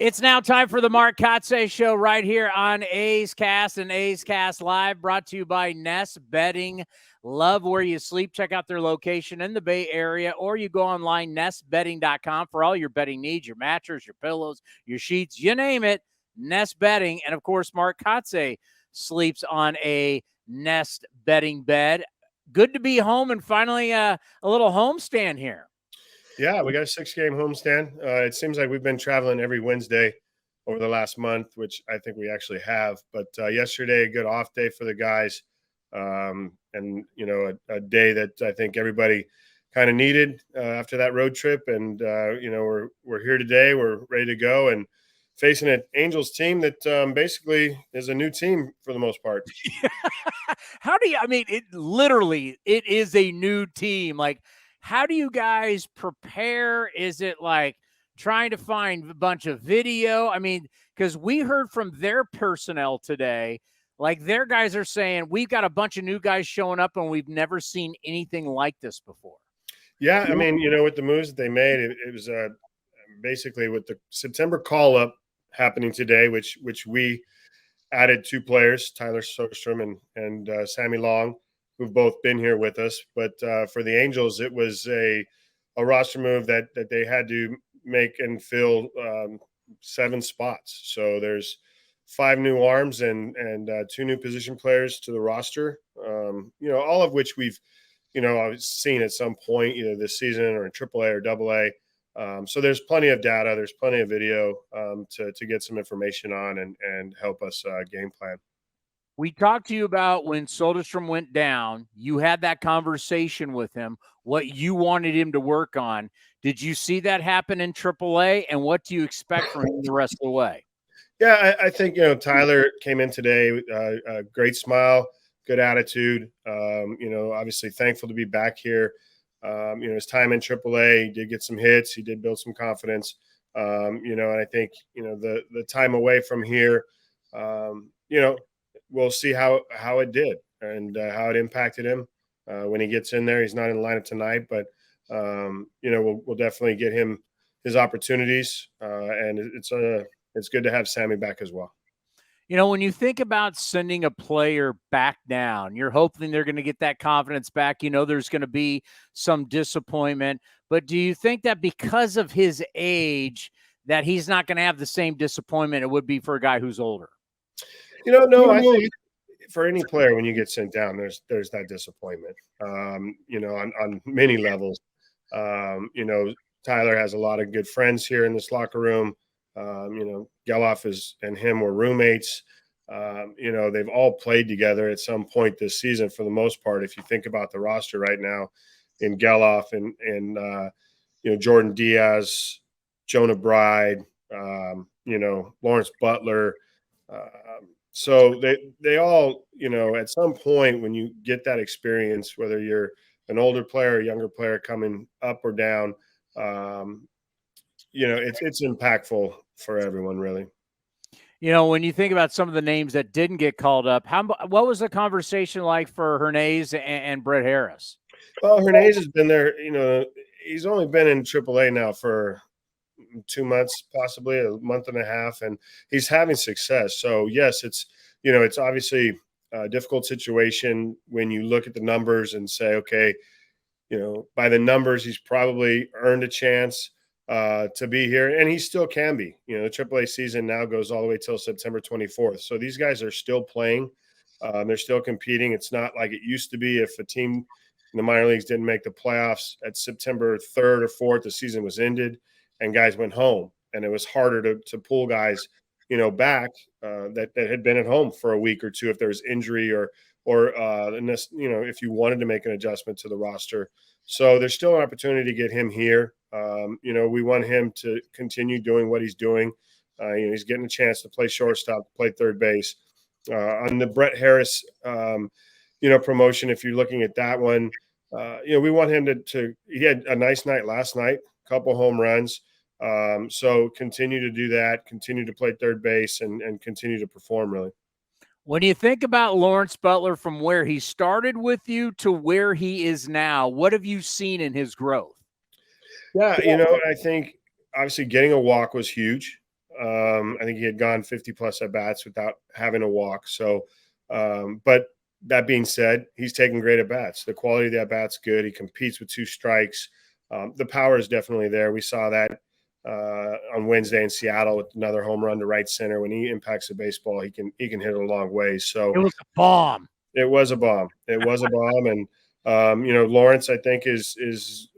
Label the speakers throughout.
Speaker 1: It's now time for the Mark Kotsay Show right here on A's Cast and A's Cast Live, brought to you by Nest Bedding. Love where you sleep. Check out their location in the Bay Area, or you go online, nestbedding.com, for all your bedding needs, your mattress, your pillows, your sheets, you name it, Nest Bedding. And, of course, Mark Kotsay sleeps on a Nest Bedding bed. Good to be home and finally a little homestand here.
Speaker 2: Yeah, we got a 6-game homestand. It seems like we've been traveling every Wednesday over the last month, which I think we actually have. But yesterday, a good off day for the guys, and a day that I think everybody kind of needed after that road trip. And we're here today. We're ready to go and facing an Angels team that basically is a new team for the most part.
Speaker 1: How do you? I mean, it is a new team. Like, how do you guys prepare? Is it like trying to find a bunch of video? I mean, because we heard from their personnel today, like their guys are saying, we've got a bunch of new guys showing up and we've never seen anything like this before.
Speaker 2: Yeah, I mean, with the moves that they made, it was basically with the September call-up happening today, which we added 2 players, Tyler Soderstrom and Sammy Long, who've both been here with us. But for the Angels, it was a roster move that they had to make and fill 7 spots. So there's 5 new arms and 2 new position players to the roster. All of which we've seen at some point either this season or in AAA or AA. So there's plenty of data, there's plenty of video to get some information on and help us game plan.
Speaker 1: We talked to you about when Soderstrom went down. You had that conversation with him, what you wanted him to work on. Did you see that happen in AAA, and what do you expect from him the rest of the way?
Speaker 2: Yeah, I think, Tyler came in today, a great smile, good attitude. Obviously thankful to be back here. His time in AAA, he did get some hits. He did build some confidence. And I think, the time away from here, we'll see how it did and how it impacted him when he gets in there. He's not in the lineup tonight, but, we'll definitely get him his opportunities. And it's good to have Sammy back as well.
Speaker 1: When you think about sending a player back down, you're hoping they're going to get that confidence back. There's going to be some disappointment. But do you think that because of his age that he's not going to have the same disappointment it would be for a guy who's older?
Speaker 2: No, I think for any player when you get sent down, there's that disappointment, on many levels. Tyler has a lot of good friends here in this locker room. Geloff and him were roommates. They've all played together at some point this season for the most part. If you think about the roster right now in Geloff and Jordan Diaz, Jonah Bride, Lawrence Butler. So they all, at some point when you get that experience, whether you're an older player or a younger player coming up or down, it's impactful for everyone, really.
Speaker 1: When you think about some of the names that didn't get called up, what was the conversation like for Hernaiz and Brett Harris?
Speaker 2: Well, Hernaiz has been there. He's only been in AAA now for 2 months, possibly a month and a half, and he's having success. So yes, it's obviously a difficult situation when you look at the numbers and say, okay, by the numbers, he's probably earned a chance to be here, and he still can be. The AAA season now goes all the way till September 24th. So these guys are still playing. They're still competing. It's not like it used to be. If a team in the minor leagues didn't make the playoffs at September 3rd or 4th, the season was ended and guys went home, and it was harder to pull guys, back that had been at home for a week or two if there was injury or if you wanted to make an adjustment to the roster. So there's still an opportunity to get him here. We want him to continue doing what he's doing. He's getting a chance to play shortstop, play third base. On the Brett Harris, promotion, if you're looking at that one, we want him to he had a nice night last night, a couple home runs. So continue to do that, continue to play third base and continue to perform, really.
Speaker 1: When you think about Lawrence Butler from where he started with you to where he is now, what have you seen in his growth?
Speaker 2: Yeah, I think obviously getting a walk was huge. I think he had gone 50+ at bats without having a walk. So, but that being said, he's taking great at bats. The quality of the at bats good. He competes with 2 strikes. The power is definitely there. We saw that on Wednesday in Seattle with another home run to right center. When he impacts the baseball, he can hit it a long way. So
Speaker 1: it was a bomb.
Speaker 2: It was a bomb. It was a bomb, and Lawrence, I think, is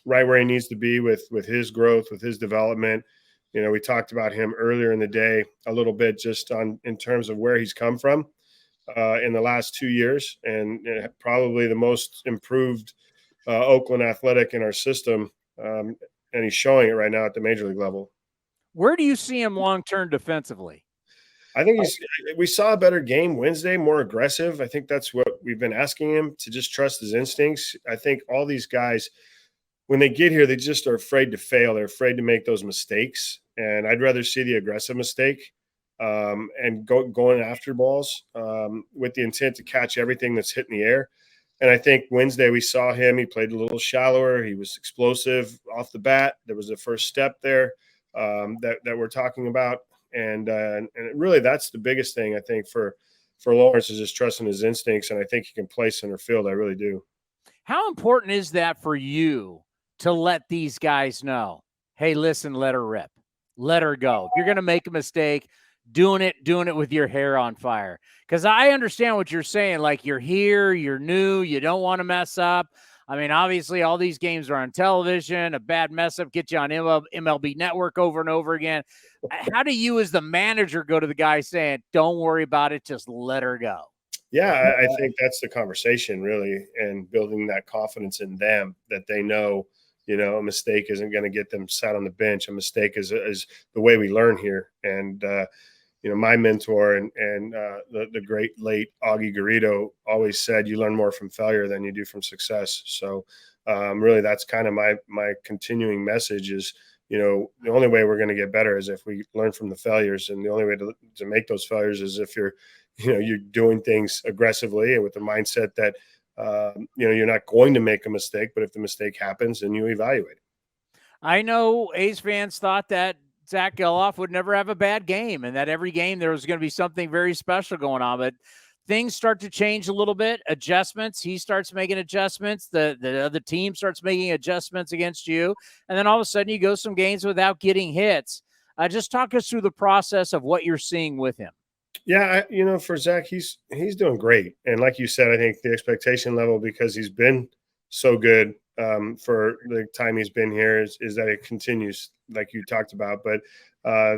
Speaker 2: right where he needs to be with his growth, with his development. We talked about him earlier in the day a little bit, just in terms of where he's come from in the last 2 years, and probably the most improved Oakland Athletic in our system, and he's showing it right now at the major league level.
Speaker 1: Where do you see him long-term defensively?
Speaker 2: I think we saw a better game Wednesday, more aggressive. I think that's what we've been asking him, to just trust his instincts. I think all these guys, when they get here, they just are afraid to fail. They're afraid to make those mistakes. And I'd rather see the aggressive mistake and going after balls with the intent to catch everything that's hit in the air. And I think Wednesday we saw him. He played a little shallower. He was explosive off the bat. There was a first step there that we're talking about. And really, that's the biggest thing, I think, for Lawrence, is just trusting his instincts. And I think he can play center field. I really do.
Speaker 1: How important is that for you to let these guys know, hey, listen, let her rip, let her go? If you're going to make a mistake, doing it with your hair on fire. Because I understand what you're saying. Like, you're here, you're new, you don't want to mess up. I mean, obviously, all these games are on television. A bad mess up gets you on MLB Network over and over again. How do you, as the manager, go to the guy saying, don't worry about it, just let her go?
Speaker 2: Yeah, I think that's the conversation, really, and building that confidence in them that they know, a mistake isn't going to get them sat on the bench. A mistake is the way we learn here. And, my mentor and the great late Augie Garrido always said, you learn more from failure than you do from success. So really, that's kind of my continuing message is, the only way we're going to get better is if we learn from the failures. And the only way to make those failures is if you're doing things aggressively and with the mindset that, you're not going to make a mistake, but if the mistake happens, then you evaluate it.
Speaker 1: I know A's fans thought that Zach Geloff would never have a bad game and that every game there was going to be something very special going on, but things start to change a little bit. Adjustments. He starts making adjustments. The other team starts making adjustments against you. And then all of a sudden you go some games without getting hits. Just talk us through the process of what you're seeing with him.
Speaker 2: Yeah, for Zach, he's doing great. And like you said, I think the expectation level, because he's been so good for the time he's been here, is that it continues, like you talked about. But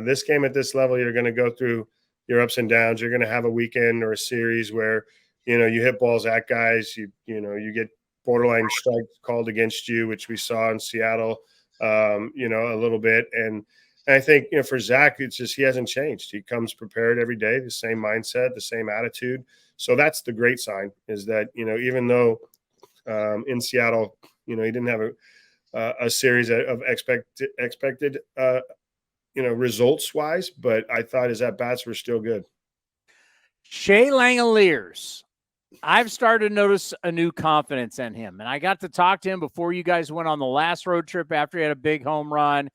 Speaker 2: this game at this level, you're going to go through your ups and downs. You're going to have a weekend or a series where, you hit balls at guys. You get borderline strikes called against you, which we saw in Seattle, a little bit. And I think, for Zach, it's just he hasn't changed. He comes prepared every day, the same mindset, the same attitude. So that's the great sign, is that, even though in Seattle, he didn't have a series of expected results wise, but I thought his at bats were still good.
Speaker 1: Shea Langeliers, I've started to notice a new confidence in him, and I got to talk to him before you guys went on the last road trip after he had a big home run.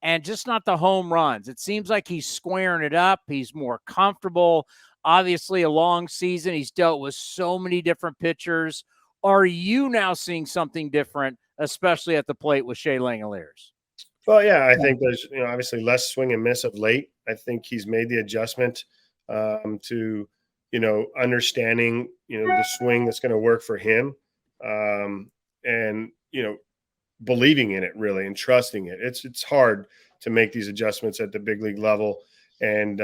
Speaker 1: And just not the home runs. It seems like he's squaring it up. He's more comfortable. Obviously, a long season. He's dealt with so many different pitchers. Are you now seeing something different, especially at the plate with Shea Langeliers?
Speaker 2: Well, yeah, I think there's obviously less swing and miss of late. I think he's made the adjustment to understanding the swing that's going to work for him, and believing in it, really, and trusting it. It's hard to make these adjustments at the big league level, and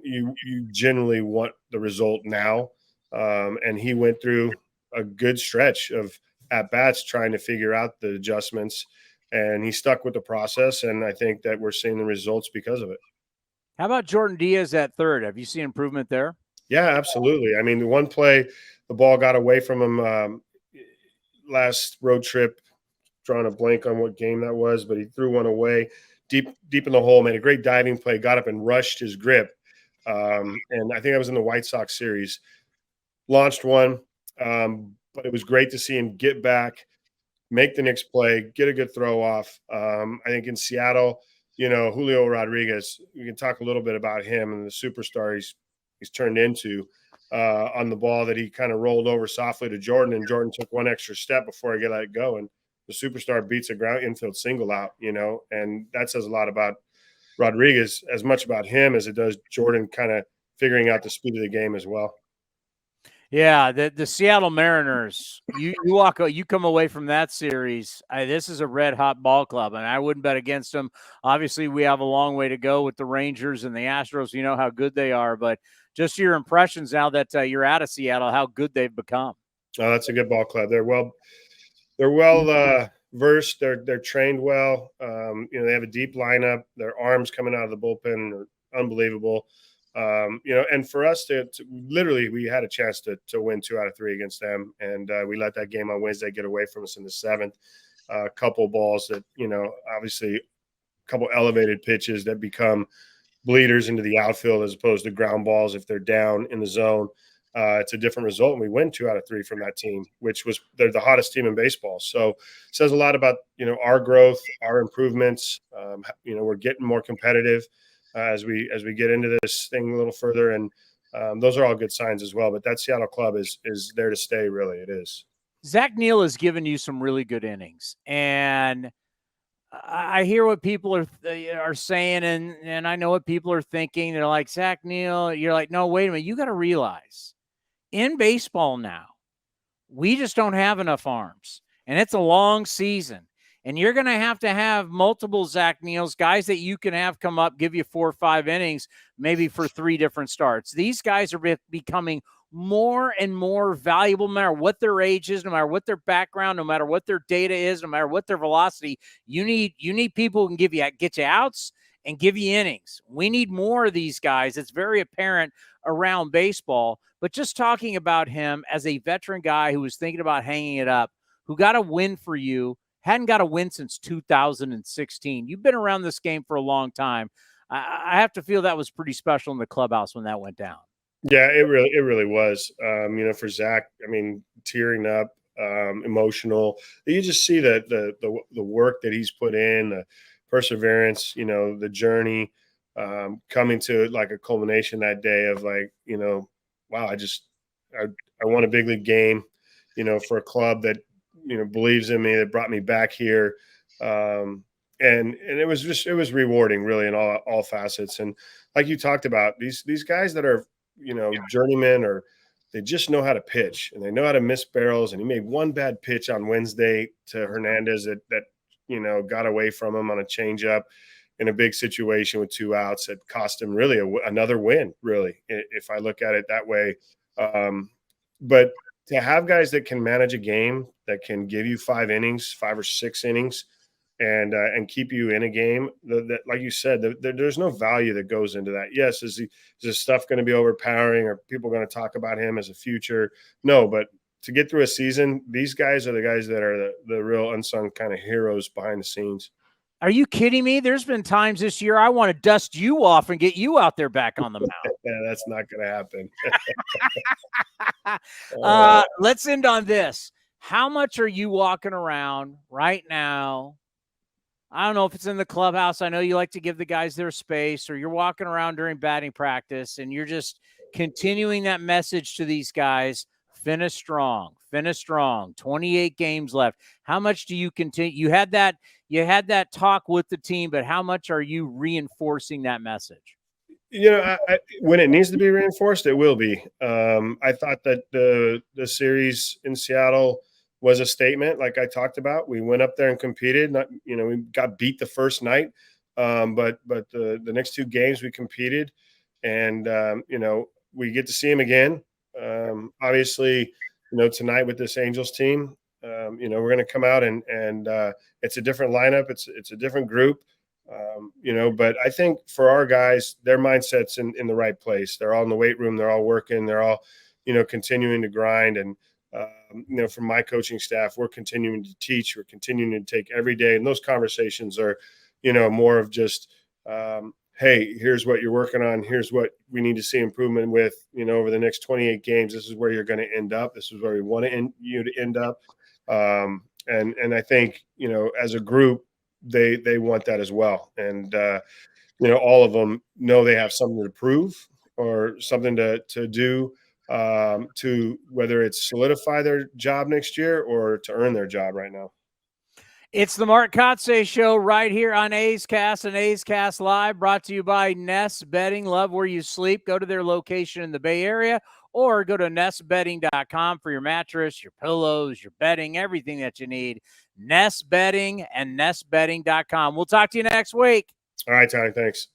Speaker 2: you generally want the result now. And he went through a good stretch of at bats trying to figure out the adjustments, and he stuck with the process. And I think that we're seeing the results because of it.
Speaker 1: How about Jordan Diaz at third? Have you seen improvement there?
Speaker 2: Yeah, absolutely. I mean, the one play, the ball got away from him last road trip. Drawing a blank on what game that was, but he threw one away deep in the hole, made a great diving play, got up and rushed his grip. And I think that was in the White Sox series. Launched one, but it was great to see him get back, make the next play, get a good throw off. I think in Seattle, Julio Rodriguez, we can talk a little bit about him and the superstar he's turned into on the ball that he kind of rolled over softly to Jordan, and Jordan took one extra step before he let it go, and the superstar beats a ground infield single out, and that says a lot about Rodriguez, as much about him as it does Jordan kind of figuring out the speed of the game as well.
Speaker 1: Yeah, the Seattle Mariners, you come away from that series. This is a red hot ball club, and I wouldn't bet against them. Obviously, we have a long way to go with the Rangers and the Astros. You know how good they are, but just your impressions now that you're out of Seattle, how good they've become.
Speaker 2: Oh, that's a good ball club. They're well versed. They're trained well. They have a deep lineup. Their arms coming out of the bullpen are unbelievable. And for us to literally, we had a chance to win 2 out of 3 against them, and we let that game on Wednesday get away from us in the 7th. A couple balls that, obviously, a couple elevated pitches that become bleeders into the outfield as opposed to ground balls if they're down in the zone. It's a different result, and we win 2 out of 3 from that team, which was they're the hottest team in baseball. So it says a lot about our growth, our improvements. We're getting more competitive as we get into this thing a little further, and those are all good signs as well. But that Seattle club is there to stay. Really, it is.
Speaker 1: Zach Neal has given you some really good innings, and I hear what people are saying, and I know what people are thinking. They're like, Zach Neal. You're like, no, wait a minute. You got to realize, in baseball now, we just don't have enough arms, and it's a long season. And you're going to have multiple Zach Neals, guys that you can have come up, give you 4 or 5 innings, maybe for 3 different starts. These guys are becoming more and more valuable, no matter what their age is, no matter what their background, no matter what their data is, no matter what their velocity. You need people who can get you outs and give you innings. We need more of these guys. It's very apparent around baseball. But just talking about him as a veteran guy who was thinking about hanging it up, who got a win for you, hadn't got a win since 2016. You've been around this game for a long time. I have to feel that was pretty special in the clubhouse when that went down.
Speaker 2: Yeah, it really was. For Zach, tearing up, emotional. You just see the work that he's put in, the perseverance, the journey, coming to like a culmination that day of wow, I won a big league game, for a club that believes in me, that brought me back here, and it was rewarding, really, in all facets. And like you talked about, these guys that are journeymen, or they just know how to pitch and they know how to miss barrels. And he made one bad pitch on Wednesday to Hernaiz that got away from him on a changeup in a big situation with 2 outs that cost him really another win, really, if I look at it that way. But to have guys that can manage a game, that can give you 5 innings, 5 or 6 innings, and keep you in a game, that like you said, there's no value that goes into that. Yes, is this stuff going to be overpowering? Are people going to talk about him as a future? No, but to get through a season, these guys are the guys that are the real unsung kind of heroes behind the scenes.
Speaker 1: Are you kidding me? There's been times this year I want to dust you off and get you out there back on the mound.
Speaker 2: Yeah, that's not going to happen.
Speaker 1: Let's end on this. How much are you walking around right now? I don't know if it's in the clubhouse. I know you like to give the guys their space, or you're walking around during batting practice and you're just continuing that message to these guys. Finish strong, 28 games left. How much do you continue? You had that talk with the team, but how much are you reinforcing that message?
Speaker 2: When it needs to be reinforced, it will be. I thought that the series in Seattle was a statement, like I talked about. We went up there and competed. We got beat the first night, but the next 2 games we competed, and we get to see him again. Obviously, tonight with this Angels team, we're going to come out and it's a different lineup. It's a different group. But I think for our guys, their mindset's in the right place. They're all in the weight room. They're all working. They're all, continuing to grind. And, from my coaching staff, we're continuing to teach. We're continuing to take every day. And those conversations are, more of just, hey, here's what you're working on. Here's what we need to see improvement with, over the next 28 games. This is where you're going to end up. This is where we want you to end up. And I think, as a group, they want that as well. And all of them know they have something to prove or something to do, to whether it's solidify their job next year or to earn their job right now.
Speaker 1: It's the Mark Kotsay Show right here on A's Cast and A's Cast Live, brought to you by Nest Bedding. Love where you sleep. Go to their location in the Bay Area or go to nestbedding.com for your mattress, your pillows, your bedding, everything that you need. Nest Bedding and nestbedding.com. We'll talk to you next week.
Speaker 2: All right, Tony. Thanks.